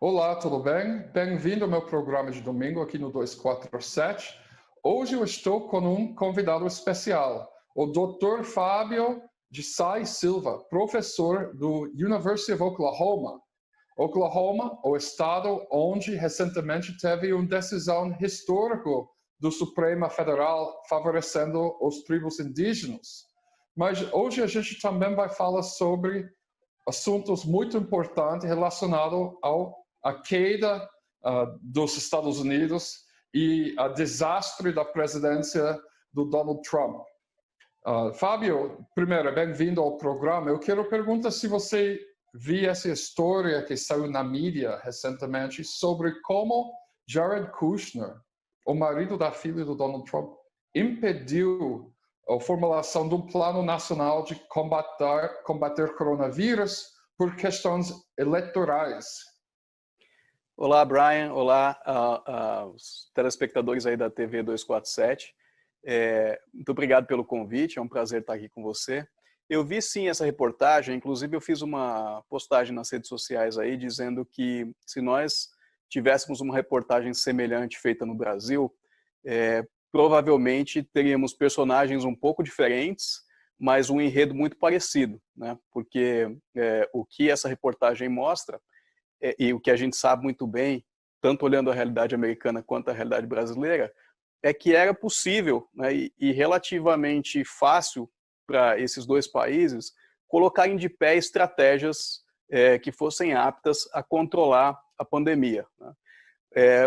Olá, tudo bem? Bem-vindo ao meu programa de domingo aqui no 247. Hoje eu estou com um convidado especial, o Dr. Fábio de Sá Silva, professor do University of Oklahoma. Oklahoma, o estado onde recentemente teve uma decisão histórica do Supremo Federal favorecendo os tribos indígenas. Mas hoje a gente também vai falar sobre assuntos muito importantes relacionados à queda dos Estados Unidos e ao desastre da presidência do Donald Trump. Fábio, primeiro, bem-vindo ao programa. Eu quero perguntar se você viu essa história que saiu na mídia recentemente sobre como Jared Kushner, o marido da filha do Donald Trump, impediu a formulação de um plano nacional de combater coronavírus por questões eleitorais. Olá, Brian. Olá, os telespectadores aí da TV 247. Muito obrigado pelo convite, é um prazer estar aqui com você. Eu vi sim essa reportagem, inclusive eu fiz uma postagem nas redes sociais aí dizendo que se nós tivéssemos uma reportagem semelhante feita no Brasil, provavelmente teríamos personagens um pouco diferentes, mas um enredo muito parecido, né? Porque o que essa reportagem mostra, e o que a gente sabe muito bem, tanto olhando a realidade americana quanto a realidade brasileira, é que era possível, né, e relativamente fácil para esses dois países colocarem de pé estratégias que fossem aptas a controlar a pandemia, né?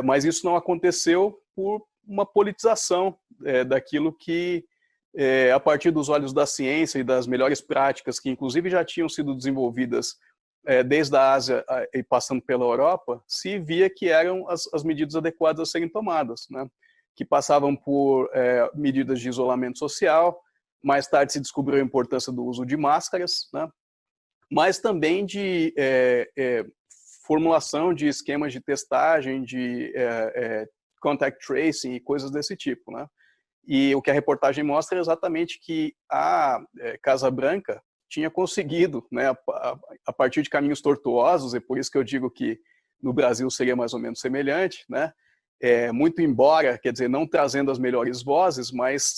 Mas isso não aconteceu por uma politização daquilo que, a partir dos olhos da ciência e das melhores práticas que inclusive já tinham sido desenvolvidas desde a Ásia e passando pela Europa, se via que eram as medidas adequadas a serem tomadas, né? Que passavam por medidas de isolamento social, mais tarde se descobriu a importância do uso de máscaras, né? Mas também de formulação de esquemas de testagem, de contact tracing e coisas desse tipo, né? E o que a reportagem mostra é exatamente que a Casa Branca tinha conseguido, né, a partir de caminhos tortuosos, e por isso que eu digo que no Brasil seria mais ou menos semelhante, né? Muito embora, quer dizer, não trazendo as melhores vozes, mas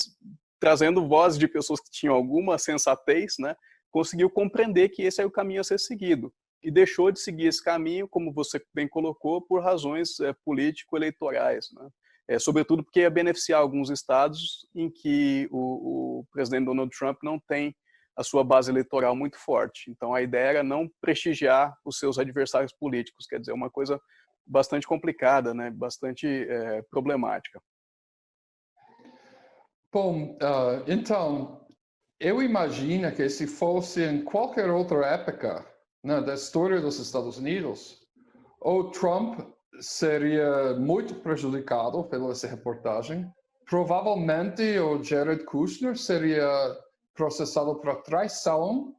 trazendo vozes de pessoas que tinham alguma sensatez, né? Conseguiu compreender que esse é o caminho a ser seguido. E deixou de seguir esse caminho, como você bem colocou, por razões político-eleitorais, né? Sobretudo porque ia beneficiar alguns estados em que o presidente Donald Trump não tem a sua base eleitoral muito forte. Então, a ideia era não prestigiar os seus adversários políticos, quer dizer, uma coisa bastante complicada, né? Bastante problemática. Bom, então, eu imagino que se fosse em qualquer outra época, né, da história dos Estados Unidos, o Trump seria muito prejudicado pela essa reportagem. Provavelmente o Jared Kushner seria processado por traição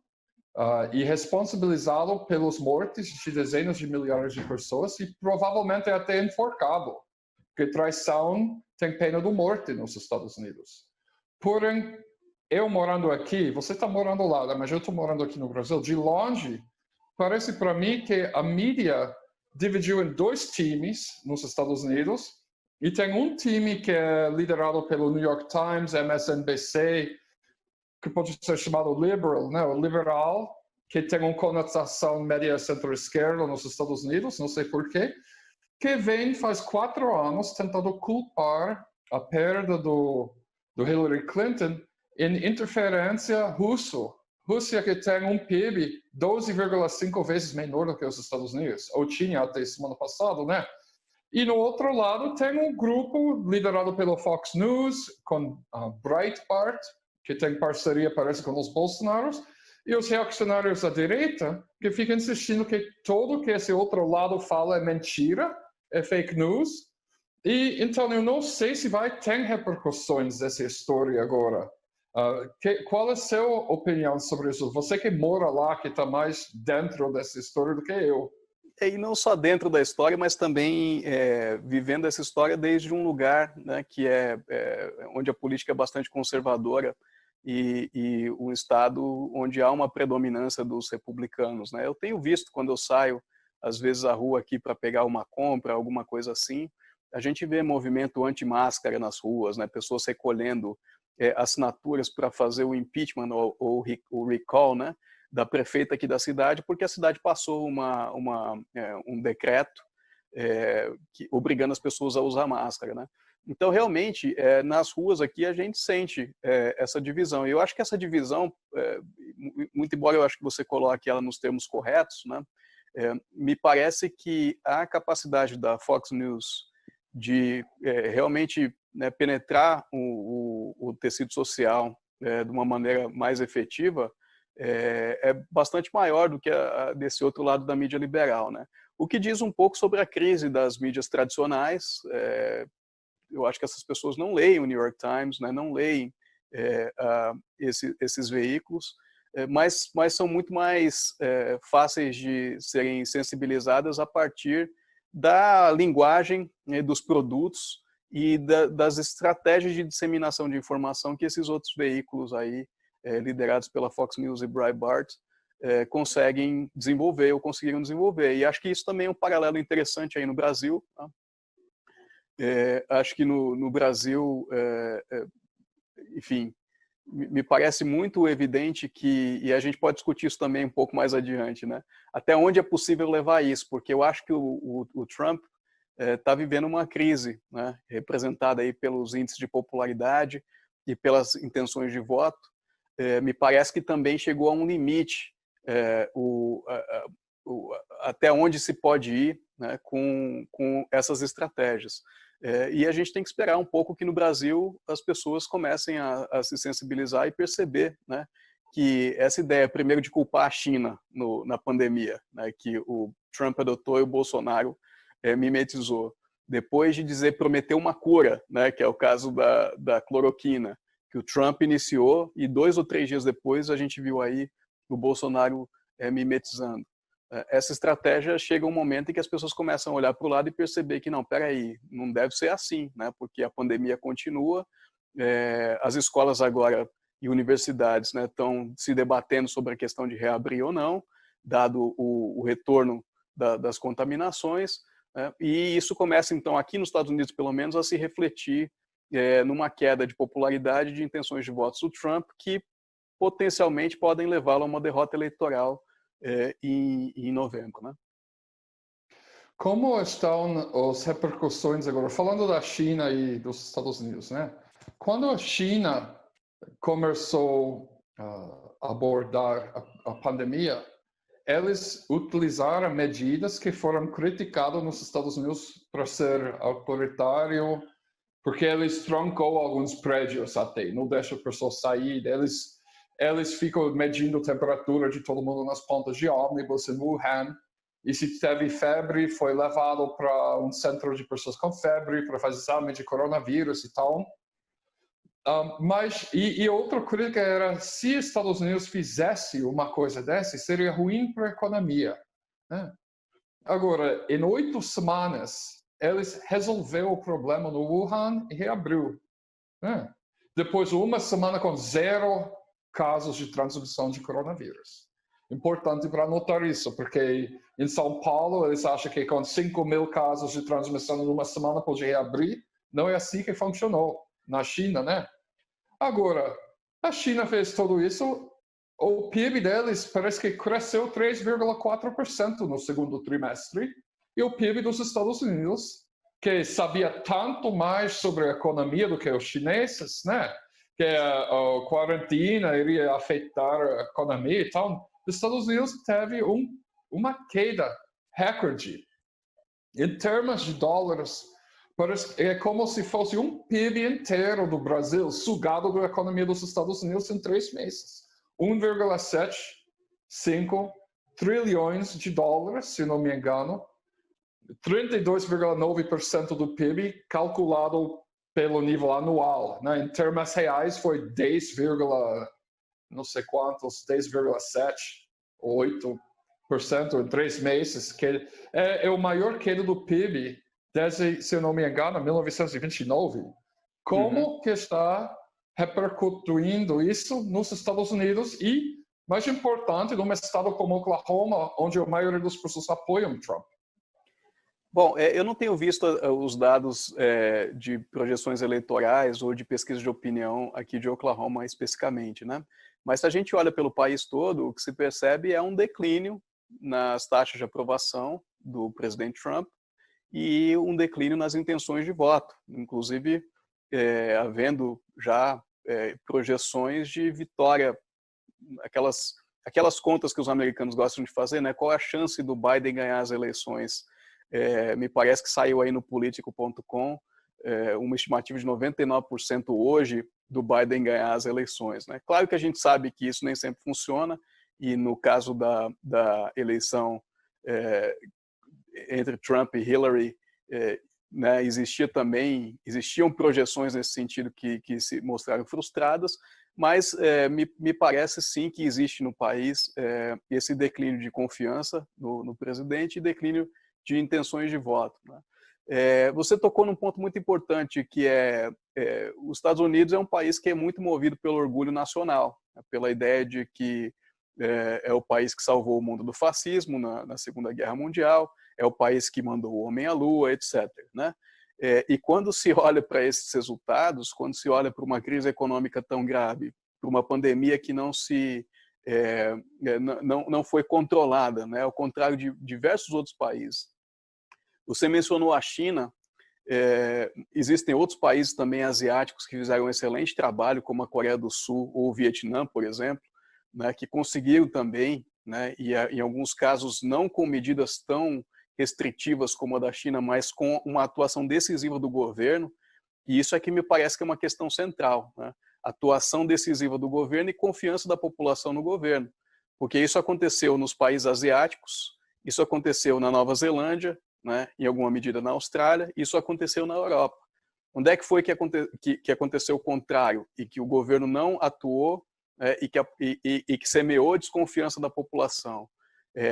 e responsabilizado pelas mortes de dezenas de milhares de pessoas e provavelmente até enforcado, porque traição tem pena de morte nos Estados Unidos. Porém, eu morando aqui, você está morando lá, mas eu estou morando aqui no Brasil, de longe, parece para mim que a mídia dividiu em dois times nos Estados Unidos, e tem um time que é liderado pelo New York Times, MSNBC, que pode ser chamado liberal, né? O liberal, que tem uma conotação média centro-esquerda nos Estados Unidos, não sei porquê, que vem faz 4 anos tentando culpar a perda do Hillary Clinton em interferência russa. Rússia que tem um PIB 12,5 vezes menor do que os Estados Unidos, ou tinha até semana passada, né? E no outro lado tem um grupo liderado pelo Fox News, com Breitbart, que tem parceria, parece, com os Bolsonaros, e os reacionários à direita, que ficam insistindo que tudo que esse outro lado fala é mentira, é fake news. E então eu não sei se vai ter repercussões dessa história agora. Qual é a sua opinião sobre isso? Você que mora lá, que está mais dentro dessa história do que eu. E não só dentro da história, mas também vivendo essa história desde um lugar, né, que onde a política é bastante conservadora e um estado onde há uma predominância dos republicanos, né? Eu tenho visto, quando eu saio às vezes, a rua aqui para pegar uma compra, alguma coisa assim, a gente vê movimento anti-máscara nas ruas, né? Pessoas recolhendo assinaturas para fazer o impeachment ou o recall, né? Da prefeita aqui da cidade, porque a cidade passou um decreto obrigando as pessoas a usar máscara, né? Então, realmente, nas ruas aqui a gente sente essa divisão. E eu acho que essa divisão, muito embora eu acho que você coloque ela nos termos corretos, né? Me parece que a capacidade da Fox News de realmente, né, penetrar o tecido social de uma maneira mais efetiva é bastante maior do que desse outro lado da mídia liberal, né? O que diz um pouco sobre a crise das mídias tradicionais. Eu acho que essas pessoas não leem o New York Times, né, não leem esses veículos, mas são muito mais fáceis de serem sensibilizadas a partir da linguagem, né, dos produtos e das estratégias de disseminação de informação que esses outros veículos aí, liderados pela Fox News e Breitbart, conseguem desenvolver ou conseguiram desenvolver. E acho que isso também é um paralelo interessante aí no Brasil. Tá? Acho que no Brasil, enfim, me parece muito evidente que, e a gente pode discutir isso também um pouco mais adiante, né? Até onde é possível levar isso, porque eu acho que o Trump está vivendo uma crise, né? Representada aí pelos índices de popularidade e pelas intenções de voto. Me parece que também chegou a um limite até onde se pode ir, né, com essas estratégias. E a gente tem que esperar um pouco que no Brasil as pessoas comecem a se sensibilizar e perceber, né, que essa ideia, primeiro, de culpar a China na pandemia, né, que o Trump adotou e o Bolsonaro mimetizou, depois de prometer uma cura, né, que é o caso da cloroquina, que o Trump iniciou, e 2 ou 3 dias depois a gente viu aí o Bolsonaro mimetizando. Essa estratégia chega um momento em que as pessoas começam a olhar para o lado e perceber que não, peraí, não deve ser assim, né? Porque a pandemia continua, as escolas agora e universidades, né, estão se debatendo sobre a questão de reabrir ou não, dado o retorno das contaminações, né? E isso começa, então, aqui nos Estados Unidos, pelo menos, a se refletir numa queda de popularidade de intenções de votos do Trump, que potencialmente podem levá-lo a uma derrota eleitoral em novembro, né? Como estão as repercussões agora? Falando da China e dos Estados Unidos, né? Quando a China começou a abordar a pandemia, eles utilizaram medidas que foram criticadas nos Estados Unidos para ser autoritário, porque eles trancou alguns prédios até, não deixam pessoas sair, eles ficam medindo a temperatura de todo mundo nas pontas de ônibus em Wuhan, e se teve febre, foi levado para um centro de pessoas com febre para fazer exame de coronavírus e tal. Mas outra crítica era, se Estados Unidos fizesse uma coisa dessa, seria ruim para a economia, né? Agora, em 8 semanas, eles resolveram o problema no Wuhan e reabriu, né? Depois de uma semana com 0 casos de transmissão de coronavírus. Importante para notar isso, porque em São Paulo eles acham que com 5.000 casos de transmissão em uma semana pode reabrir. Não é assim que funcionou na China, né? Agora, a China fez tudo isso, o PIB deles parece que cresceu 3,4% no segundo trimestre, e o PIB dos Estados Unidos, que sabia tanto mais sobre a economia do que os chineses, né? Que a quarentena iria afetar a economia e tal, os Estados Unidos teve uma queda recorde. Em termos de dólares, é como se fosse um PIB inteiro do Brasil sugado da economia dos Estados Unidos em 3 meses. 1,75 trilhões de dólares, se não me engano, 32,9% do PIB calculado pelo nível anual, né? Em termos reais foi 10, não sei quantos, 10,7 ou 8% em 3 meses, que é o maior queda do PIB desde, se eu não me engano, 1929. Como que está repercutindo isso nos Estados Unidos e mais importante num estado como Oklahoma, onde a maioria das pessoas apoiam Trump? Bom, eu não tenho visto os dados de projeções eleitorais ou de pesquisa de opinião aqui de Oklahoma especificamente, né? Mas se a gente olha pelo país todo, o que se percebe é um declínio nas taxas de aprovação do presidente Trump e um declínio nas intenções de voto, inclusive havendo já projeções de vitória, aquelas contas que os americanos gostam de fazer, né? Qual é a chance do Biden ganhar as eleições? Me parece que saiu aí no Politico.com uma estimativa de 99% hoje do Biden ganhar as eleições, né? Claro que a gente sabe que isso nem sempre funciona, e no caso da eleição entre Trump e Hillary, né, existiam projeções nesse sentido que se mostraram frustradas, mas me parece sim que existe no país esse declínio de confiança no presidente e declínio de intenções de voto, né? Você tocou num ponto muito importante, que os Estados Unidos é um país que é muito movido pelo orgulho nacional, né, pela ideia de que é o país que salvou o mundo do fascismo na Segunda Guerra Mundial, é o país que mandou o homem à Lua, etc., né? E quando se olha para esses resultados, quando se olha para uma crise econômica tão grave, para uma pandemia que não foi controlada, né? Ao contrário de diversos outros países. Você mencionou a China, existem outros países também asiáticos que fizeram um excelente trabalho, como a Coreia do Sul ou o Vietnã, por exemplo, né, que conseguiram também, né, e em alguns casos não com medidas tão restritivas como a da China, mas com uma atuação decisiva do governo, e isso é que me parece que é uma questão central, né? Atuação decisiva do governo e confiança da população no governo, porque isso aconteceu nos países asiáticos, isso aconteceu na Nova Zelândia, né, em alguma medida na Austrália, isso aconteceu na Europa. Onde é que foi que aconteceu o contrário e que o governo não atuou e que semeou a desconfiança da população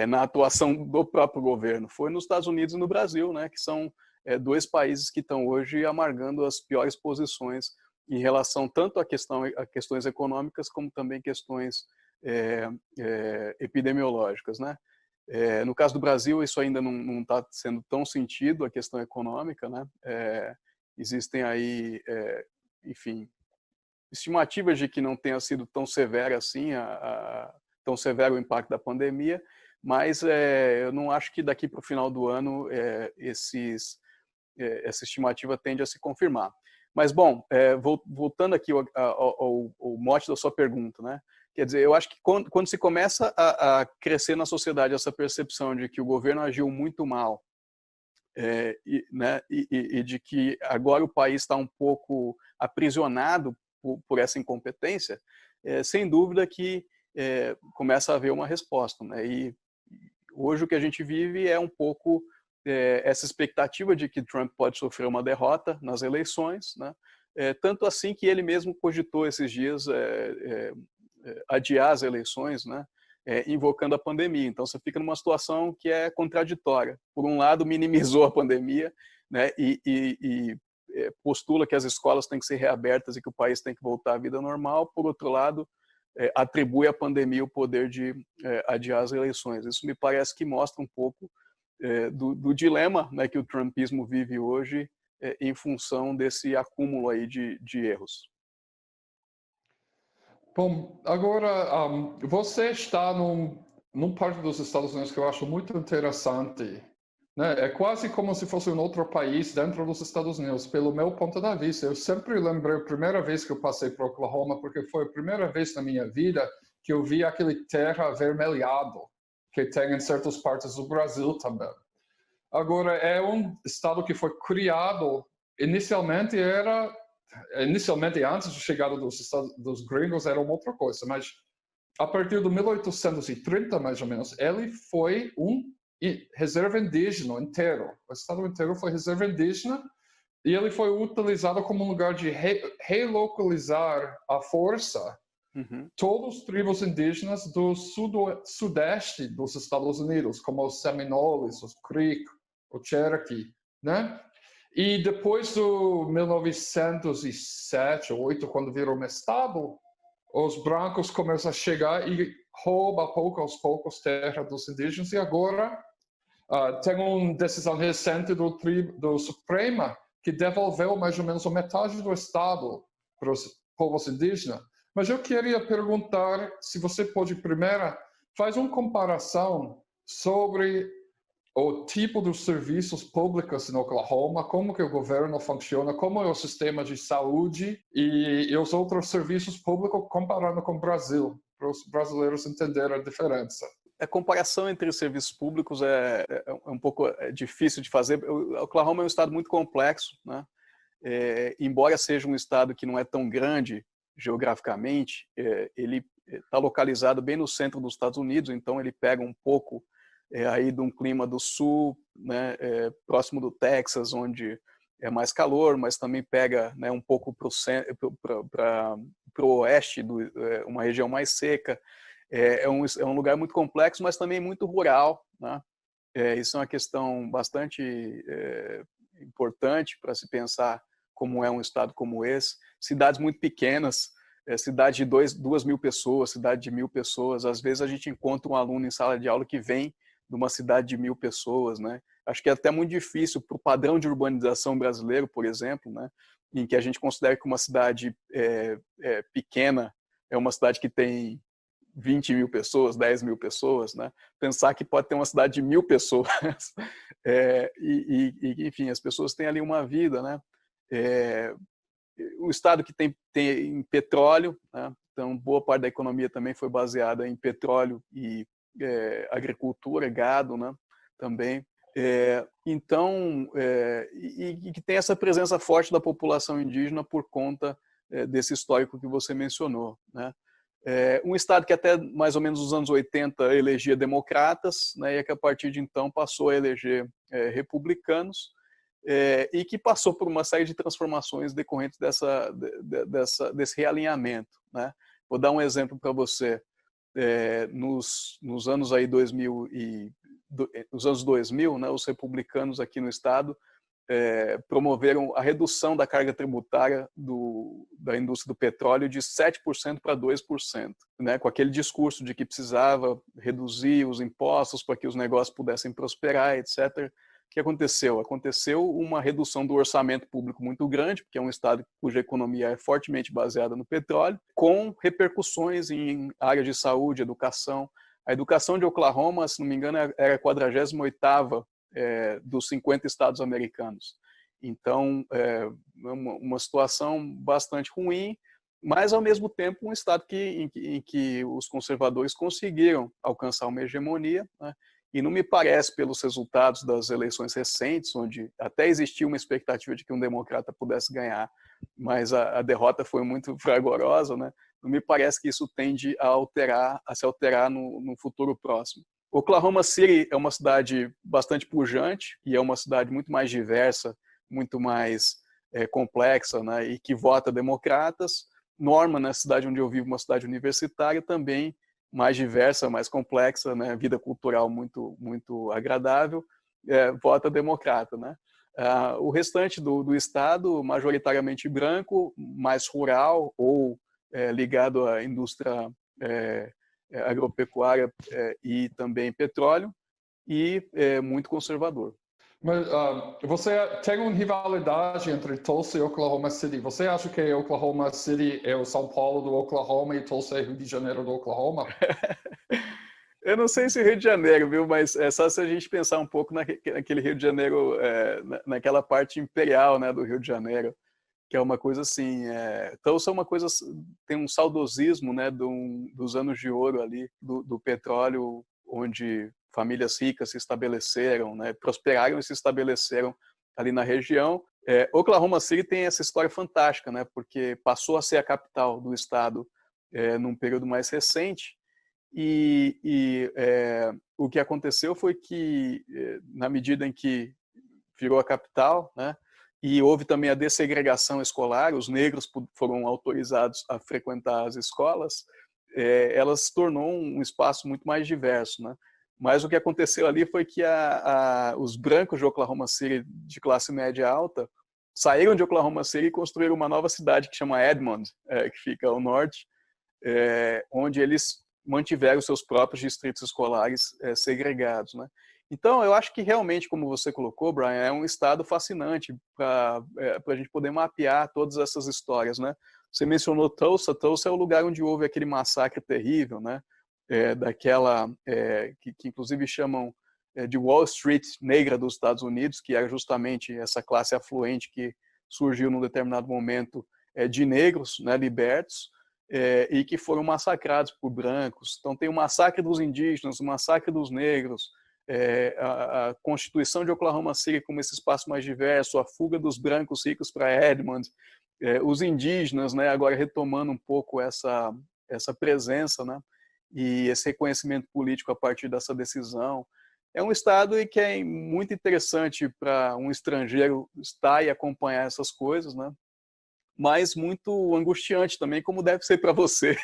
na atuação do próprio governo? Foi nos Estados Unidos e no Brasil, né, que são dois países que estão hoje amargando as piores posições em relação tanto a questões econômicas como também questões epidemiológicas, né? No caso do Brasil, isso ainda não está sendo tão sentido, a questão econômica, né? Existem aí, enfim, estimativas de que não tenha sido tão severa assim, tão severo o impacto da pandemia, mas eu não acho que daqui para o final do ano essa estimativa tende a se confirmar. Mas, bom, voltando aqui ao mote da sua pergunta, né? Quer dizer, eu acho que quando se começa a crescer na sociedade essa percepção de que o governo agiu muito mal, né, e de que agora o país está um pouco aprisionado por essa incompetência, sem dúvida que começa a haver uma resposta, né? E hoje o que a gente vive é um pouco essa expectativa de que Trump pode sofrer uma derrota nas eleições, né? Tanto assim que ele mesmo cogitou esses dias adiar as eleições, né? Invocando a pandemia. Então você fica numa situação que é contraditória. Por um lado, minimizou a pandemia, né? E postula que as escolas têm que ser reabertas e que o país tem que voltar à vida normal. Por outro lado, atribui à pandemia o poder de adiar as eleições. Isso me parece que mostra um pouco do dilema, né, que o trumpismo vive hoje em função desse acúmulo aí de erros. Bom, agora, você está num parte dos Estados Unidos que eu acho muito interessante, né? É quase como se fosse um outro país dentro dos Estados Unidos, pelo meu ponto de vista. Eu sempre lembrei a primeira vez que eu passei por Oklahoma, porque foi a primeira vez na minha vida que eu vi aquele terra avermelhado que tem em certas partes do Brasil também. Agora, é um estado que foi criado, inicialmente antes da chegada dos gringos era uma outra coisa, mas a partir de 1830, mais ou menos, ele foi reserva indígena inteiro. O estado inteiro foi reserva indígena e ele foi utilizado como um lugar de relocalizar à força todos os tribos indígenas do sudeste dos Estados Unidos, como os Seminoles, os Creek, o Cherokee, né? E depois do 1907 ou 8, quando virou um estado, os brancos começam a chegar e rouba aos poucos terra dos indígenas e agora tem uma decisão recente do Supremo que devolveu mais ou menos a metade do estado para os povos indígenas. Mas eu queria perguntar se você pode primeiro fazer uma comparação sobre o tipo dos serviços públicos em Oklahoma, como que o governo funciona, como é o sistema de saúde e os outros serviços públicos comparando com o Brasil, para os brasileiros entenderem a diferença. A comparação entre os serviços públicos é um pouco difícil de fazer. O Oklahoma é um estado muito complexo, né? Embora seja um estado que não é tão grande geograficamente, ele está localizado bem no centro dos Estados Unidos, então ele pega um pouco aí de um clima do sul, né, próximo do Texas, onde é mais calor, mas também pega, né, um pouco para o oeste, uma região mais seca. É um lugar muito complexo, mas também muito rural, né? Isso é uma questão bastante importante para se pensar como é um estado como esse. Cidades muito pequenas, cidade de 2.000 pessoas, cidade de 1.000 pessoas. Às vezes a gente encontra um aluno em sala de aula que vem de uma cidade de 1.000 pessoas, né? Acho que é até muito difícil para o padrão de urbanização brasileiro, por exemplo, né? Em que a gente considera que uma cidade pequena é uma cidade que tem 20.000 pessoas, 10.000 pessoas, né? Pensar que pode ter uma cidade de 1.000 pessoas, enfim, as pessoas têm ali uma vida, né? O estado que tem petróleo, né? Então boa parte da economia também foi baseada em petróleo e agricultura, gado, né? Também. Então, e que tem essa presença forte da população indígena por conta desse histórico que você mencionou, né? Um estado que até mais ou menos nos anos 80 elegia democratas, né, e que a partir de então passou a eleger republicanos, e que passou por uma série de transformações decorrentes desse realinhamento, né? Vou dar um exemplo para você. Nos anos aí 2000 nos anos 2000, né, os republicanos aqui no estado promoveram a redução da carga tributária da indústria do petróleo de 7% para 2%, né, com aquele discurso de que precisava reduzir os impostos para que os negócios pudessem prosperar, etc. O que aconteceu? Aconteceu uma redução do orçamento público muito grande, porque é um estado cuja economia é fortemente baseada no petróleo, com repercussões em áreas de saúde, educação. A educação de Oklahoma, se não me engano, era a 48ª dos 50 estados americanos. Então, uma situação bastante ruim, mas, ao mesmo tempo, um estado em que os conservadores conseguiram alcançar uma hegemonia, né? E não me parece, pelos resultados das eleições recentes, onde até existia uma expectativa de que um democrata pudesse ganhar, mas a derrota foi muito fragorosa, né? Não me parece que isso tende a se alterar no futuro próximo. Oklahoma City é uma cidade bastante pujante e é uma cidade muito mais diversa, muito mais complexa, né, e que vota democratas. Norman, na cidade onde eu vivo, uma cidade universitária, também mais diversa, mais complexa, né, vida cultural muito, muito agradável, vota democrata, né? O restante do estado, majoritariamente branco, mais rural ou ligado à indústria agropecuária e também petróleo, e muito conservador. Mas você tem uma rivalidade entre Tulsa e Oklahoma City. Você acha que Oklahoma City é o São Paulo do Oklahoma e Tulsa é Rio de Janeiro do Oklahoma? Eu não sei se Rio de Janeiro, viu? Mas é só se a gente pensar um pouco naquele Rio de Janeiro, naquela parte imperial, né, do Rio de Janeiro, que é uma coisa assim. Tulsa é uma coisa, tem um saudosismo, né, dos anos de ouro ali, do petróleo, onde famílias ricas se estabeleceram, né, prosperaram e se estabeleceram ali na região. Oklahoma City tem essa história fantástica, né, porque passou a ser a capital do estado num período mais recente, e o que aconteceu foi que, na medida em que virou a capital, né, e houve também a dessegregação escolar, os negros foram autorizados a frequentar as escolas, ela se tornou um espaço muito mais diverso, né? Mas o que aconteceu ali foi que os brancos de Oklahoma City, de classe média alta, saíram de Oklahoma City e construíram uma nova cidade que chama Edmond, que fica ao norte, onde eles mantiveram seus próprios distritos escolares segregados, né? Então, eu acho que realmente, como você colocou, Brian, é um estado fascinante para a gente poder mapear todas essas histórias, né? Você mencionou Tulsa. Tulsa é o lugar onde houve aquele massacre terrível, né? Que inclusive chamam de Wall Street negra dos Estados Unidos, que era justamente essa classe afluente que surgiu num determinado momento de negros, né, libertos, e que foram massacrados por brancos. Então tem o massacre dos indígenas, o massacre dos negros, a Constituição de Oklahoma City como esse espaço mais diverso, a fuga dos brancos ricos para Edmond, os indígenas, né, agora retomando um pouco essa presença, né, e esse reconhecimento político a partir dessa decisão. É um estado que é muito interessante para um estrangeiro estar e acompanhar essas coisas, né? Mas muito angustiante também, como deve ser para você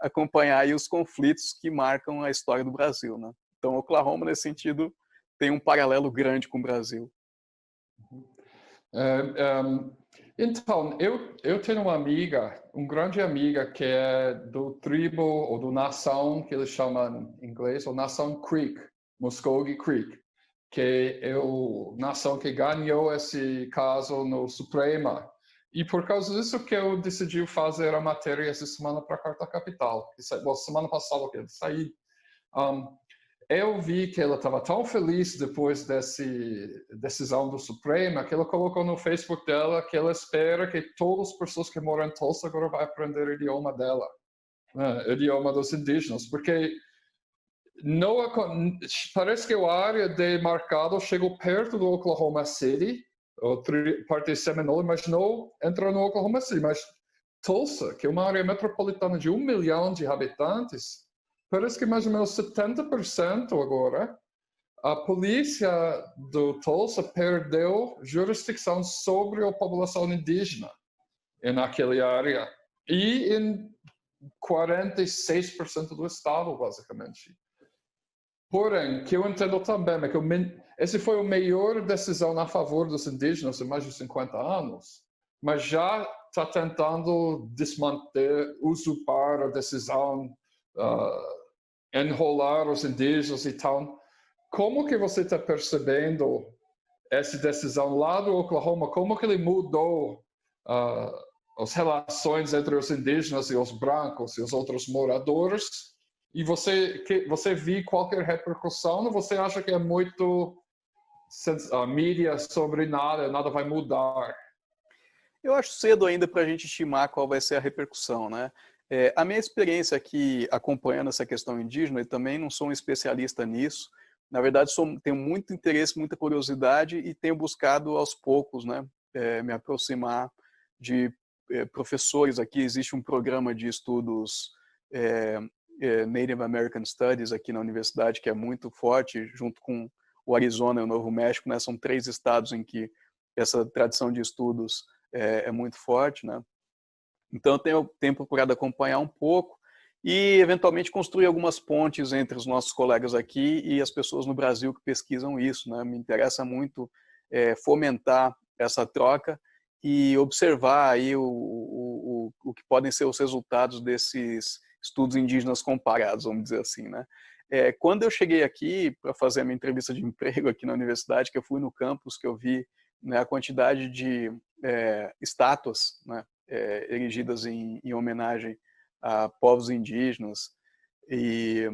acompanhar aí os conflitos que marcam a história do Brasil, né? Então, Oklahoma, nesse sentido, tem um paralelo grande com o Brasil. Então, eu tenho uma amiga, uma grande amiga, que é do tribo, ou do nação, que eles chamam em inglês, ou nação Creek, Muskogee Creek, que é a nação que ganhou esse caso no Suprema. E por causa disso que eu decidi fazer a matéria essa semana para a Carta Capital. Semana passada que eu saí. Eu vi que ela estava tão feliz depois dessa decisão do Supremo que ela colocou no Facebook dela que ela espera que todas as pessoas que moram em Tulsa agora vão aprender o idioma dela, né? O idioma dos indígenas, porque não, parece que a área de mercado chegou perto do Oklahoma City, parte de Seminole, mas não entrou no Oklahoma City. Mas Tulsa, que é uma área metropolitana de 1 milhão de habitantes, parece que mais ou menos 70% agora, a polícia do Tulsa perdeu jurisdição sobre a população indígena naquela área. E em 46% do estado, basicamente. Porém, que eu entendo também é que essa foi a maior decisão a favor dos indígenas em mais de 50 anos, mas já está tentando desmanter, usurpar a decisão, enrolar os indígenas e tal. Como que você está percebendo essa decisão lá do Oklahoma? Como que ele mudou as relações entre os indígenas e os brancos e os outros moradores? E você viu qualquer repercussão ou você acha que é muito mídia sobre nada vai mudar? Eu acho cedo ainda para a gente estimar qual vai ser a repercussão, né? A minha experiência aqui acompanhando essa questão indígena, e também não sou um especialista nisso, na verdade tenho muito interesse, muita curiosidade e tenho buscado aos poucos, né, me aproximar de professores aqui. Existe um programa de estudos Native American Studies aqui na universidade que é muito forte, junto com o Arizona e o Novo México, né? São 3 estados em que essa tradição de estudos é muito forte, né? Então eu tenho procurado acompanhar um pouco e eventualmente construir algumas pontes entre os nossos colegas aqui e as pessoas no Brasil que pesquisam isso, né? Me interessa muito fomentar essa troca e observar aí o que podem ser os resultados desses estudos indígenas comparados, vamos dizer assim, né? Quando eu cheguei aqui para fazer a minha entrevista de emprego aqui na universidade, que eu fui no campus, que eu vi, né, a quantidade de estátuas, né, erigidas em homenagem a povos indígenas, e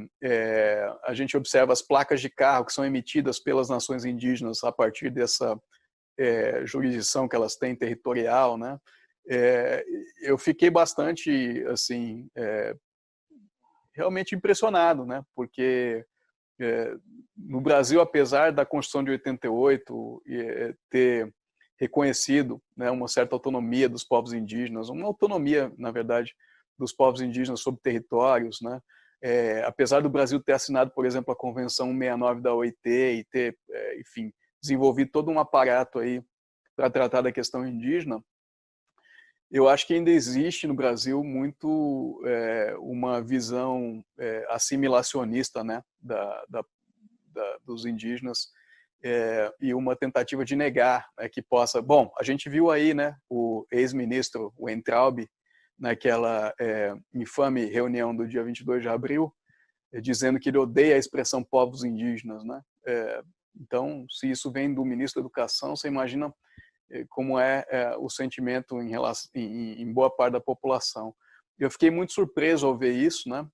a gente observa as placas de carro que são emitidas pelas nações indígenas a partir dessa jurisdição que elas têm territorial, né? Eu fiquei bastante assim realmente impressionado, né? Porque no Brasil, apesar da Constituição de 88 ter reconhecido, né, uma certa autonomia dos povos indígenas, uma autonomia, na verdade, dos povos indígenas sobre territórios, né? Apesar do Brasil ter assinado, por exemplo, a Convenção 169 da OIT e ter, enfim, desenvolvido todo um aparato aí para tratar da questão indígena, eu acho que ainda existe no Brasil muito uma visão assimilacionista, né, dos indígenas, e uma tentativa de negar, né, que possa... Bom, a gente viu aí, né, o ex-ministro Weintraub, naquela infame reunião do dia 22 de abril, dizendo que ele odeia a expressão povos indígenas, né? Então, se isso vem do ministro da Educação, você imagina como é o sentimento em boa parte da população. Eu fiquei muito surpreso ao ver isso, né?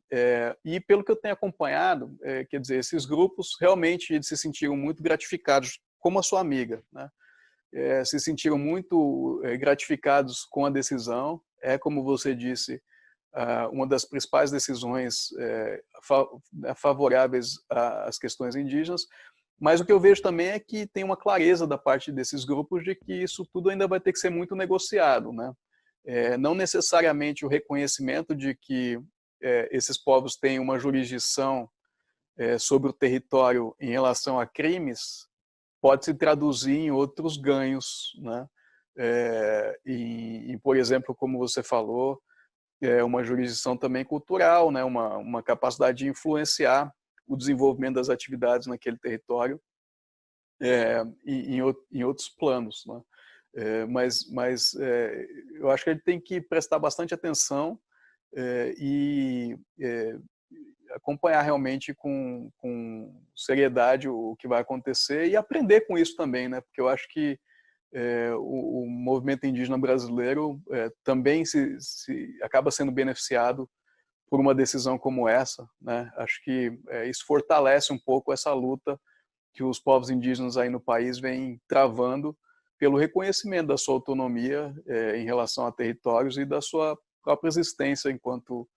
E pelo que eu tenho acompanhado, quer dizer, esses grupos realmente eles se sentiram muito gratificados, como a sua amiga, né? Se sentiram muito gratificados com a decisão. Como você disse, uma das principais decisões favoráveis às questões indígenas, mas o que eu vejo também é que tem uma clareza da parte desses grupos de que isso tudo ainda vai ter que ser muito negociado, né? Não necessariamente o reconhecimento de que esses povos têm uma jurisdição sobre o território em relação a crimes pode se traduzir em outros ganhos, né? Por exemplo, como você falou, uma jurisdição também cultural, né? Uma capacidade de influenciar o desenvolvimento das atividades naquele território em outros planos, né? Mas eu acho que ele tem que prestar bastante atenção e acompanhar realmente com seriedade o que vai acontecer e aprender com isso também, né? Porque eu acho que o movimento indígena brasileiro também acaba sendo beneficiado por uma decisão como essa, né? Acho que isso fortalece um pouco essa luta que os povos indígenas aí no país vêm travando pelo reconhecimento da sua autonomia em relação a territórios e da sua própria existência enquanto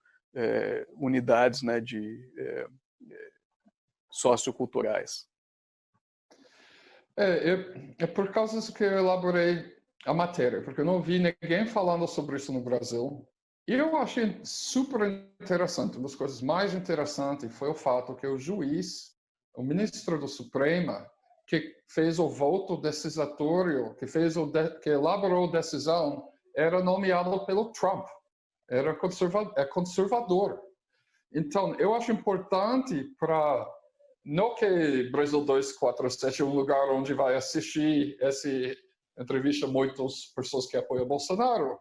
unidades, né, socioculturais. É por causa disso que eu elaborei a matéria, porque eu não vi ninguém falando sobre isso no Brasil. E eu achei super interessante. Uma das coisas mais interessantes foi o fato que o juiz, o ministro do Supremo, que fez o voto decisório, que elaborou a decisão, era nomeado pelo Trump. Era conservador. Então, eu acho importante para não que Brasil 247 é um lugar onde vai assistir essa entrevista muitas pessoas que apoiam Bolsonaro,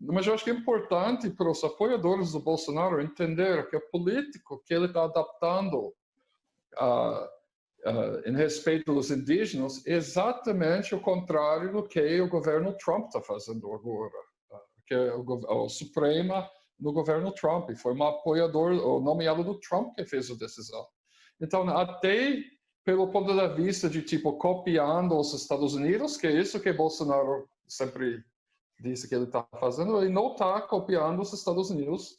mas eu acho que é importante para os apoiadores do Bolsonaro entender que o político que ele está adaptando em respeito aos indígenas é exatamente o contrário do que o governo Trump está fazendo agora. Que o Supremo no governo Trump foi um apoiador, o nomeado do Trump que fez a decisão. Então, até pelo ponto de vista de tipo copiando os Estados Unidos, que é isso que Bolsonaro sempre disse que ele está fazendo, ele não está copiando os Estados Unidos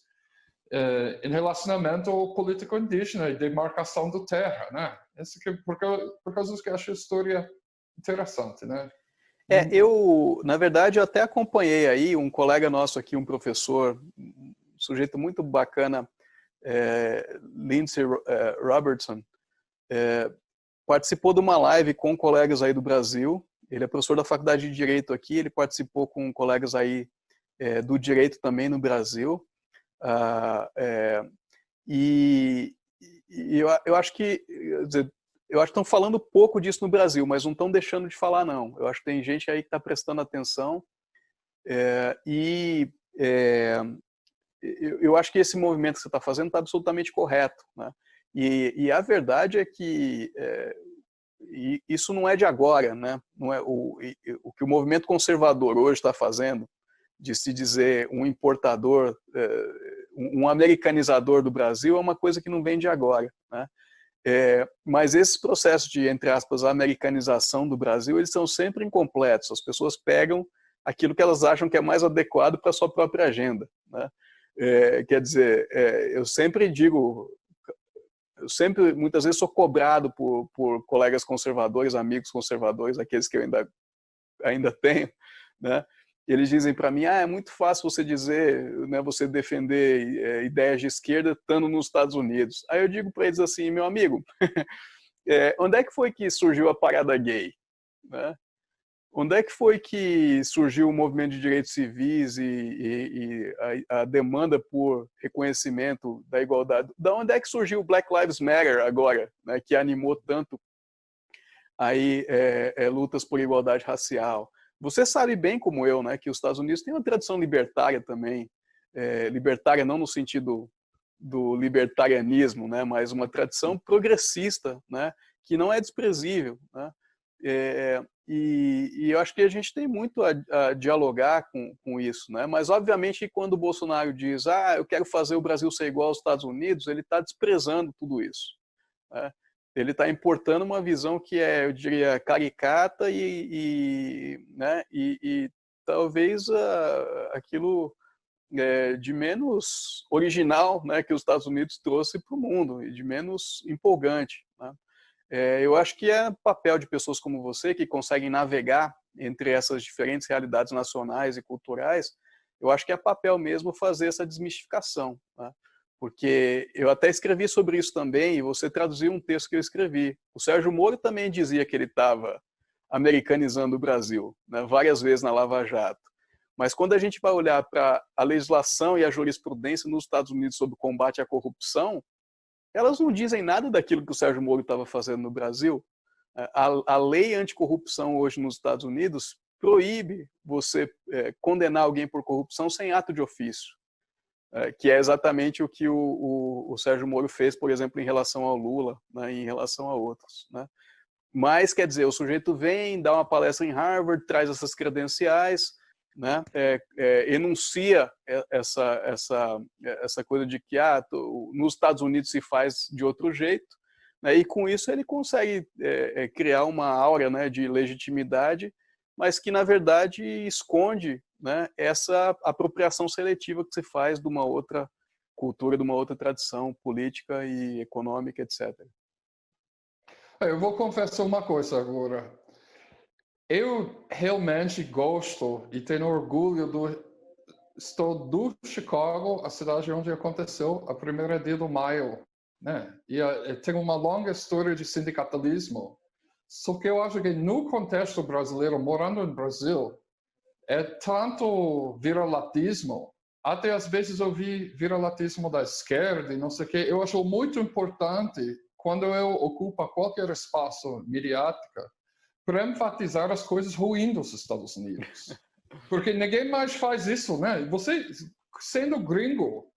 em relacionamento ao político indígena e demarcação da terra, né? Esse que por causa disso que eu acho a história interessante, né? Na verdade, eu até acompanhei aí um colega nosso aqui, um professor, um sujeito muito bacana, Lindsay Robertson, participou de uma live com colegas aí do Brasil. Ele é professor da Faculdade de Direito aqui, ele participou com colegas aí do direito também no Brasil. Eu acho que, quer dizer, estão falando pouco disso no Brasil, mas não estão deixando de falar, não. Eu acho que tem gente aí que está prestando atenção eu acho que esse movimento que você está fazendo está absolutamente correto, né? E a verdade é que isso não é de agora, né? Não é o que o movimento conservador hoje está fazendo, de se dizer um importador, um americanizador do Brasil, é uma coisa que não vem de agora, né? Mas esses processos de, entre aspas, americanização do Brasil, eles são sempre incompletos. As pessoas pegam aquilo que elas acham que é mais adequado para a sua própria agenda, né? Quer dizer, eu sempre digo, muitas vezes sou cobrado por colegas conservadores, amigos conservadores, aqueles que eu ainda tenho, né? Eles dizem para mim, é muito fácil você dizer, né, você defender ideias de esquerda estando nos Estados Unidos. Aí eu digo para eles assim, meu amigo, onde é que foi que surgiu a parada gay? Né? Onde é que foi que surgiu o movimento de direitos civis e a demanda por reconhecimento da igualdade? Da onde é que surgiu o Black Lives Matter agora, né, que animou tanto aí lutas por igualdade racial? Você sabe bem como eu, né, que os Estados Unidos têm uma tradição libertária também, libertária não no sentido do libertarianismo, né, mas uma tradição progressista, né, que não é desprezível, né, e eu acho que a gente tem muito a dialogar com isso, né, mas obviamente quando o Bolsonaro diz, eu quero fazer o Brasil ser igual aos Estados Unidos, ele está desprezando tudo isso, né? Ele está importando uma visão que é, eu diria, caricata né, e talvez aquilo de menos original, né, que os Estados Unidos trouxe para o mundo e de menos empolgante, né? Eu acho que é papel de pessoas como você que conseguem navegar entre essas diferentes realidades nacionais e culturais. Eu acho que é papel mesmo fazer essa desmistificação, né? Porque eu até escrevi sobre isso também, e você traduziu um texto que eu escrevi. O Sérgio Moro também dizia que ele estava americanizando o Brasil, né, várias vezes na Lava Jato. Mas quando a gente vai olhar para a legislação e a jurisprudência nos Estados Unidos sobre o combate à corrupção, elas não dizem nada daquilo que o Sérgio Moro estava fazendo no Brasil. A lei anticorrupção hoje nos Estados Unidos proíbe você condenar alguém por corrupção sem ato de ofício, que é exatamente o que o Sérgio Moro fez, por exemplo, em relação ao Lula, né, e em relação a outros, né? Mas, quer dizer, o sujeito vem, dá uma palestra em Harvard, traz essas credenciais, né, enuncia essa coisa de que nos Estados Unidos se faz de outro jeito, né, e com isso ele consegue criar uma aura, né, de legitimidade, mas que, na verdade, esconde, né, essa apropriação seletiva que se faz de uma outra cultura, de uma outra tradição política e econômica, etc. Eu vou confessar uma coisa agora. Eu realmente gosto e tenho orgulho estou do Chicago, a cidade onde aconteceu a primeira dia do maio, né? E tem uma longa história de sindicalismo. Só que eu acho que no contexto brasileiro, morando no Brasil, é tanto viralatismo, até às vezes eu vi viralatismo da esquerda e não sei o quê. Eu acho muito importante, quando eu ocupo qualquer espaço midiático, para enfatizar as coisas ruins dos Estados Unidos. Porque ninguém mais faz isso, né? Você, sendo gringo,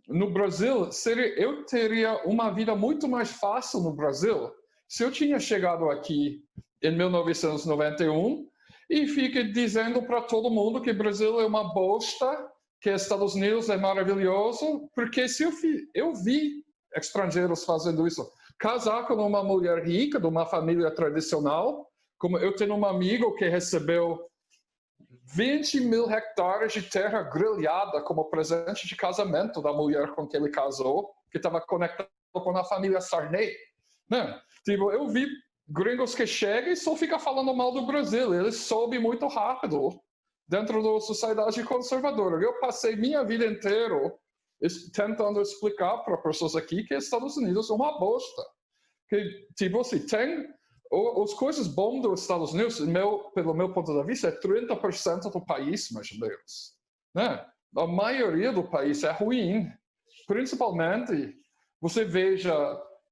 no Brasil, eu teria uma vida muito mais fácil no Brasil se eu tinha chegado aqui em 1991 e fica dizendo para todo mundo que o Brasil é uma bosta, que Estados Unidos é maravilhoso, porque se eu vi estrangeiros fazendo isso, casar com uma mulher rica, de uma família tradicional, como eu tenho um amigo que recebeu 20 mil hectares de terra grelhada como presente de casamento da mulher com que ele casou, que estava conectado com a família Sarney, né? Tipo, eu vi gringos que chegam e só ficam falando mal do Brasil. Eles sobem muito rápido dentro da sociedade conservadora. Eu passei minha vida inteira tentando explicar para pessoas aqui que Estados Unidos é uma bosta. Que, tipo assim, tem as coisas boas dos Estados Unidos, pelo meu ponto de vista, é 30% do país, mais ou menos, né? A maioria do país é ruim. Principalmente, você veja,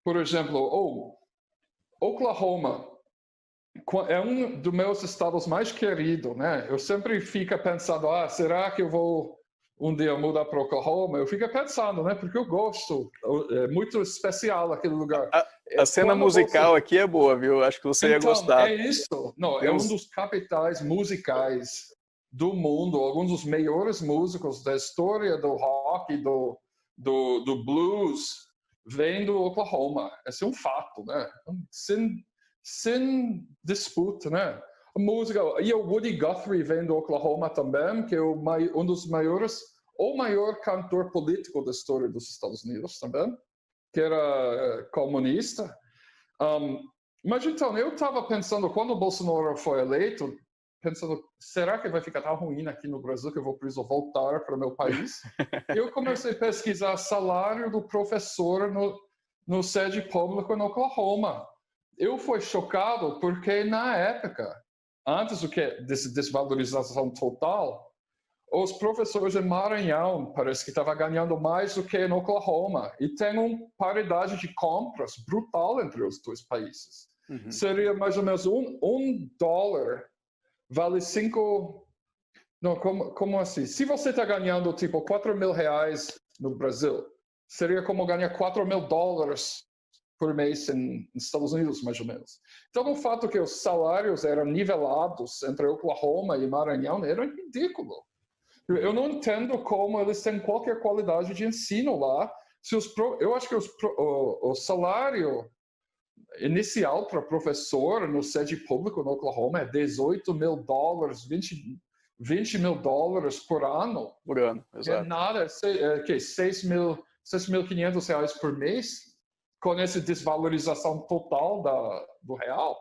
por exemplo, Oklahoma é um dos meus estados mais queridos, né? Eu sempre fico pensando, será que eu vou um dia mudar para Oklahoma? Eu fico pensando, né? Porque eu gosto, é muito especial aquele lugar. A cena musical aqui é boa, viu? Acho que você ia gostar. É isso. Não, é um dos capitais musicais do mundo. Alguns dos melhores músicos da história do rock, do blues, vêm do Oklahoma. Esse é um fato, né? Sem disputa, né? A música, e o Woody Guthrie vem do Oklahoma também, que é um dos maiores, o maior cantor político da história dos Estados Unidos também, que era comunista. Mas então, eu estava pensando, quando o Bolsonaro foi eleito, pensando, será que vai ficar tão ruim aqui no Brasil que eu vou precisar voltar para o meu país? Eu comecei a pesquisar salário do professor no sede público no Oklahoma. Eu fui chocado porque, na época, antes dessa desvalorização total, os professores em Maranhão parece que estavam ganhando mais do que no Oklahoma. E tem uma paridade de compras brutal entre os dois países. Uhum. Seria mais ou menos $1 vale 5... Não, como assim? Se você está ganhando tipo R$4.000 no Brasil, seria como ganhar $4.000 por mês nos Estados Unidos, mais ou menos. Então, o fato que os salários eram nivelados entre Oklahoma e Maranhão era ridículo. Eu não entendo como eles têm qualquer qualidade de ensino lá. Eu acho que o salário inicial para professor no sede público no Oklahoma é $18.000, $20.000 por ano. Por ano, É exato. nada, $6.500 por mês, com essa desvalorização total do real.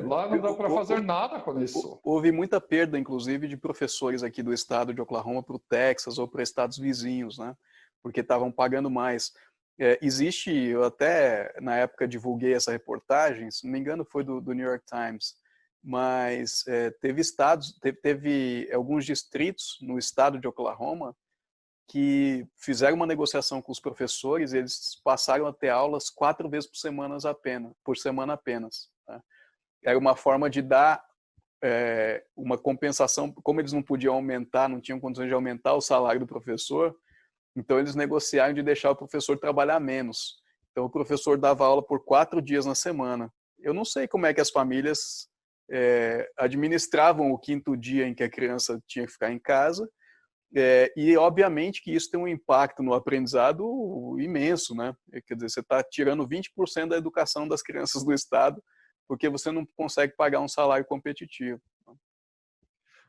Lá não dá para fazer nada com isso. Houve muita perda, inclusive, de professores aqui do estado de Oklahoma para o Texas ou para estados vizinhos, né? Porque estavam pagando mais. Eu até, na época, divulguei essa reportagem, se não me engano foi do New York Times, mas teve alguns distritos no estado de Oklahoma que fizeram uma negociação com os professores e eles passaram a ter aulas 4 vezes por semana apenas. Tá? Era uma forma de dar uma compensação, como eles não podiam aumentar, não tinham condições de aumentar o salário do professor, então eles negociaram de deixar o professor trabalhar menos. Então o professor dava aula por 4 dias na semana. Eu não sei como é que as famílias administravam o 5º dia em que a criança tinha que ficar em casa, e obviamente que isso tem um impacto no aprendizado imenso, né? Quer dizer, você está tirando 20% da educação das crianças do estado porque você não consegue pagar um salário competitivo.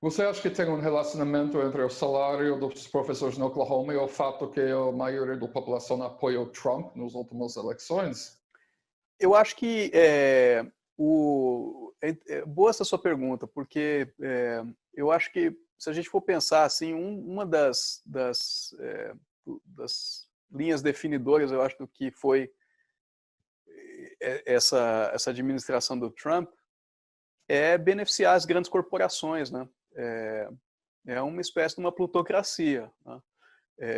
Você acha que tem um relacionamento entre o salário dos professores no Oklahoma e o fato que a maioria da população apoiou Trump nas últimas eleições? Eu acho que boa essa sua pergunta, porque eu acho que se a gente for pensar assim, uma das linhas definidoras, eu acho, do que foi essa administração do Trump é beneficiar as grandes corporações, né? É uma espécie de uma plutocracia. Né?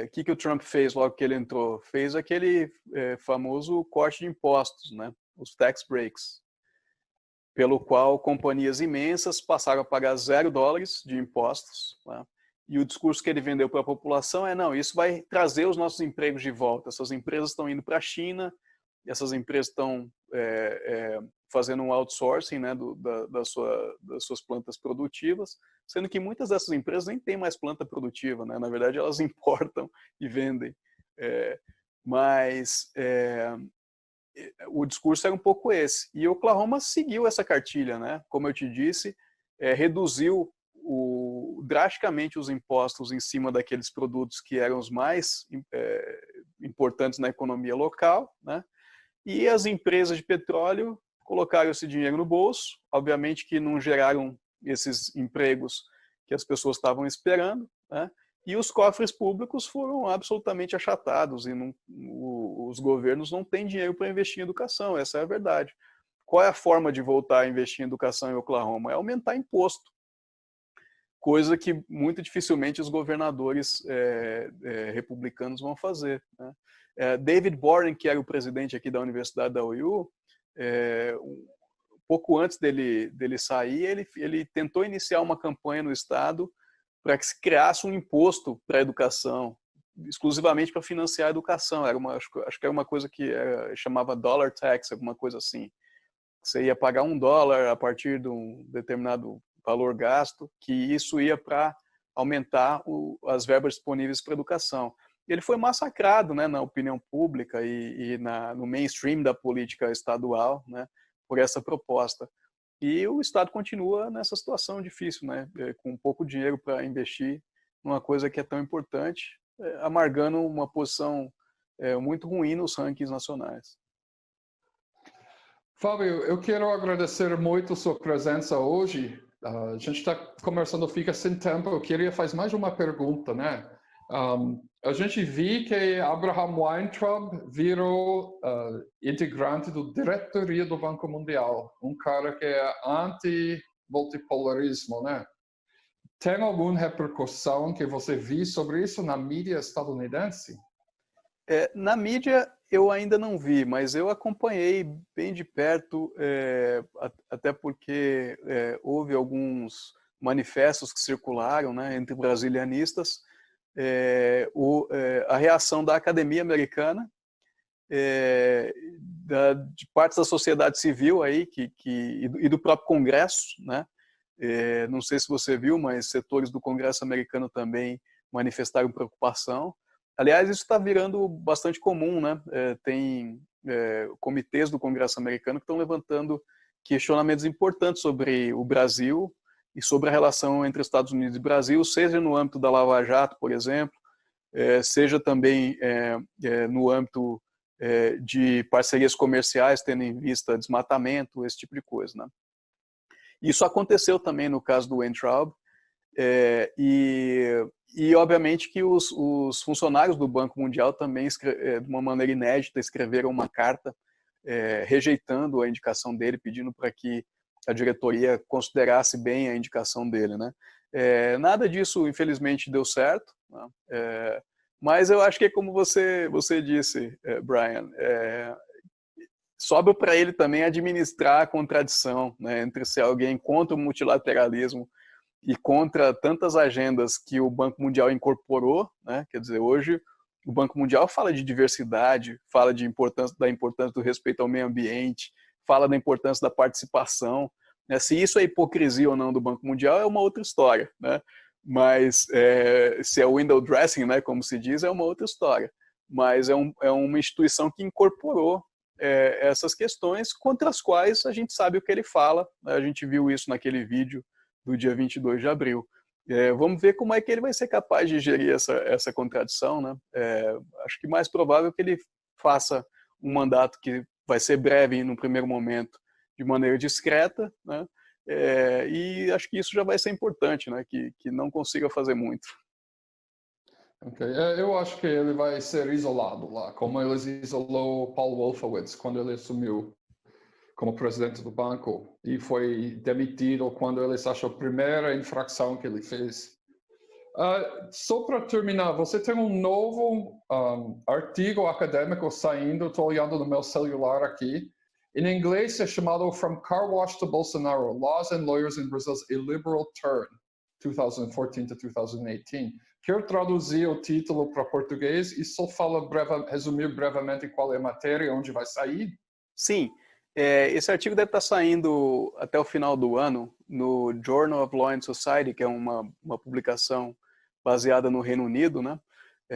O que o Trump fez logo que ele entrou? Fez aquele famoso corte de impostos, né? Os tax breaks, pelo qual companhias imensas passaram a pagar $0 de impostos. Né? E o discurso que ele vendeu para a população não, isso vai trazer os nossos empregos de volta. Essas empresas estão indo para a China, essas empresas estão fazendo um outsourcing, né, das suas plantas produtivas, sendo que muitas dessas empresas nem têm mais planta produtiva, né? Na verdade, elas importam e vendem. Mas o discurso era um pouco esse. E Oklahoma seguiu essa cartilha, né? Como eu te disse, reduziu drasticamente os impostos em cima daqueles produtos que eram os mais importantes na economia local, né? E as empresas de petróleo colocaram esse dinheiro no bolso, obviamente que não geraram esses empregos que as pessoas estavam esperando, né? E os cofres públicos foram absolutamente achatados e os governos não têm dinheiro para investir em educação, essa é a verdade. Qual é a forma de voltar a investir em educação em Oklahoma? É aumentar imposto, coisa que muito dificilmente os governadores republicanos vão fazer, né? David Boren, que era o presidente aqui da Universidade da OU, pouco antes dele sair, ele tentou iniciar uma campanha no estado para que se criasse um imposto para a educação, exclusivamente para financiar a educação. Acho que era uma coisa que chamava dollar tax, alguma coisa assim. Você ia pagar $1 a partir de um determinado valor gasto, que isso ia para aumentar as verbas disponíveis para a educação. Ele foi massacrado, né, na opinião pública e no mainstream da política estadual, né, por essa proposta. E o Estado continua nessa situação difícil, né, com pouco dinheiro para investir numa coisa que é tão importante, amargando uma posição muito ruim nos rankings nacionais. Fábio, eu quero agradecer muito a sua presença hoje. A gente está conversando, fica sem tempo. Eu queria fazer mais uma pergunta, né? A gente viu que Abraham Weintraub virou integrante da diretoria do Banco Mundial, um cara que é anti-multipolarismo, né? Tem alguma repercussão que você viu sobre isso na mídia estadunidense? Na mídia eu ainda não vi, mas eu acompanhei bem de perto, até porque houve alguns manifestos que circularam, né, entre brasilianistas, a reação da academia americana, de partes da sociedade civil aí, e do próprio Congresso, né? Não sei se você viu, mas setores do Congresso americano também manifestaram preocupação. Aliás, isso está virando bastante comum, né? Tem comitês do Congresso americano que estão levantando questionamentos importantes sobre o Brasil e sobre a relação entre Estados Unidos e Brasil, seja no âmbito da Lava Jato, por exemplo, seja também no âmbito de parcerias comerciais, tendo em vista desmatamento, esse tipo de coisa, né? Isso aconteceu também no caso do Weintraub, e obviamente que os funcionários do Banco Mundial também, de uma maneira inédita, escreveram uma carta rejeitando a indicação dele, pedindo para que a diretoria considerasse bem a indicação dele, né? Nada disso, infelizmente, deu certo, né? Mas eu acho que é como você disse, Brian, sobra para ele também administrar a contradição, né, entre ser alguém contra o multilateralismo e contra tantas agendas que o Banco Mundial incorporou, né? Quer dizer, hoje o Banco Mundial fala de diversidade, fala da importância do respeito ao meio ambiente, fala da importância da participação, né? Se isso é hipocrisia ou não do Banco Mundial é uma outra história, né? Mas se é window dressing, né, como se diz, é uma outra história. Mas é uma instituição que incorporou essas questões contra as quais a gente sabe o que ele fala, né? A gente viu isso naquele vídeo do dia 22 de abril. Vamos ver como é que ele vai ser capaz de gerir essa contradição, né? Acho que mais provável que ele faça um mandato que vai ser breve no primeiro momento, de maneira discreta, né? E acho que isso já vai ser importante, né? Que não consiga fazer muito. Okay. Eu acho que ele vai ser isolado lá, como ele isolou Paul Wolfowitz quando ele assumiu como presidente do banco e foi demitido quando eles acham a primeira infração que ele fez. Só para terminar, você tem um novo artigo acadêmico saindo, estou olhando no meu celular aqui. Em inglês é chamado From Car Wash to Bolsonaro, Laws and Lawyers in Brazil's Illiberal Turn, 2014 to 2018. Quero traduzir o título para português e só resumir brevemente qual é a matéria, onde vai sair? Sim, esse artigo deve estar saindo até o final do ano no Journal of Law and Society, que é uma publicação baseada no Reino Unido, né,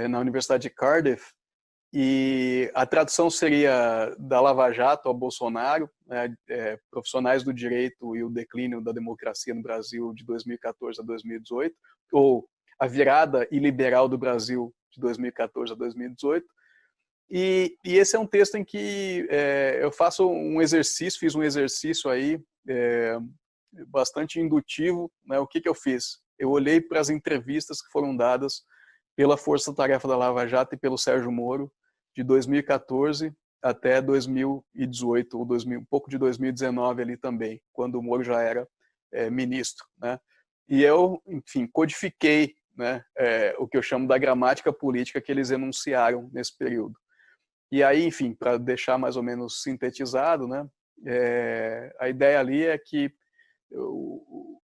na Universidade de Cardiff, e a tradução seria da Lava Jato ao Bolsonaro, né, profissionais do direito e o declínio da democracia no Brasil de 2014 a 2018, ou a virada iliberal do Brasil de 2014 a 2018. E esse é um texto em que eu fiz um exercício aí bastante indutivo, né? O que eu fiz? Eu olhei para as entrevistas que foram dadas pela Força Tarefa da Lava Jato e pelo Sérgio Moro de 2014 até 2018, ou um pouco de 2019 ali também, quando o Moro já era ministro, né? E eu, enfim, codifiquei, né, o que eu chamo da gramática política que eles enunciaram nesse período. E aí, enfim, para deixar mais ou menos sintetizado, né, a ideia ali é que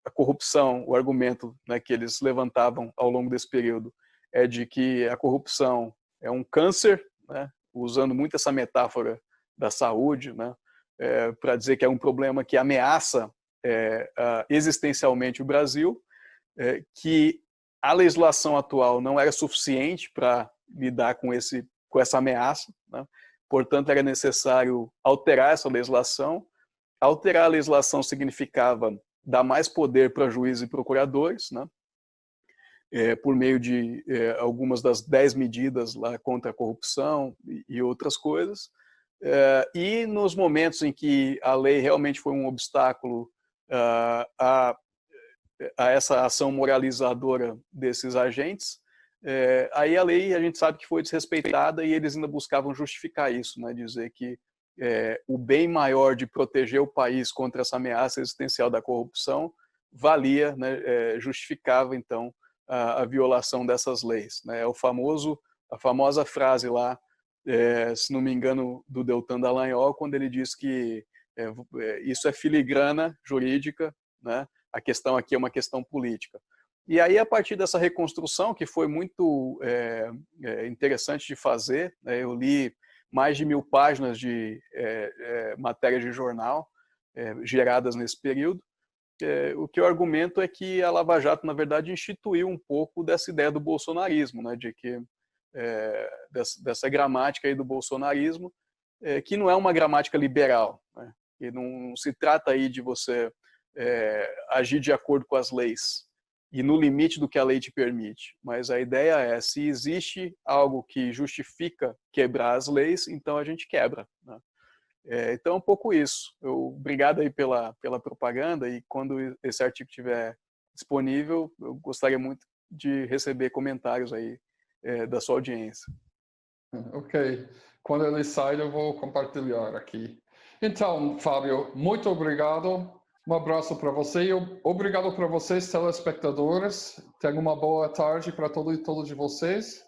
a corrupção, o argumento, né, que eles levantavam ao longo desse período é de que a corrupção é um câncer, né, usando muito essa metáfora da saúde, né, para dizer que é um problema que ameaça existencialmente o Brasil, que a legislação atual não era suficiente para lidar com essa ameaça, né? Portanto, era necessário alterar essa legislação. Alterar a legislação significava dar mais poder para juízes e procuradores, né? Por meio de algumas das 10 medidas lá contra a corrupção e outras coisas. E nos momentos em que a lei realmente foi um obstáculo a essa ação moralizadora desses agentes, aí a lei a gente sabe que foi desrespeitada e eles ainda buscavam justificar isso, né? Dizer que o bem maior de proteger o país contra essa ameaça existencial da corrupção valia, né, justificava então a violação dessas leis, né? A famosa frase lá, se não me engano, do Deltan Dallagnol, quando ele diz que isso é filigrana jurídica, né? A questão aqui é uma questão política. E aí, a partir dessa reconstrução, que foi muito interessante de fazer, né, eu li mais de 1000 páginas de matéria de jornal geradas nesse período. O que eu argumento é que a Lava Jato, na verdade, instituiu um pouco dessa ideia do bolsonarismo, né, de que dessa gramática aí do bolsonarismo, que não é uma gramática liberal, né, e não se trata aí de você agir de acordo com as leis e no limite do que a lei te permite, mas a ideia é, se existe algo que justifica quebrar as leis, então a gente quebra, né? Então é um pouco isso. Obrigado aí pela propaganda, e quando esse artigo estiver disponível, eu gostaria muito de receber comentários aí da sua audiência. Ok. Quando ele sair, eu vou compartilhar aqui. Então, Fábio, muito obrigado. Um abraço para você e obrigado para vocês, telespectadores. Tenham uma boa tarde para todos de vocês.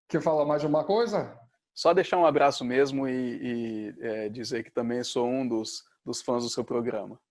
Quer falar mais uma coisa? Só deixar um abraço mesmo e dizer que também sou um dos fãs do seu programa.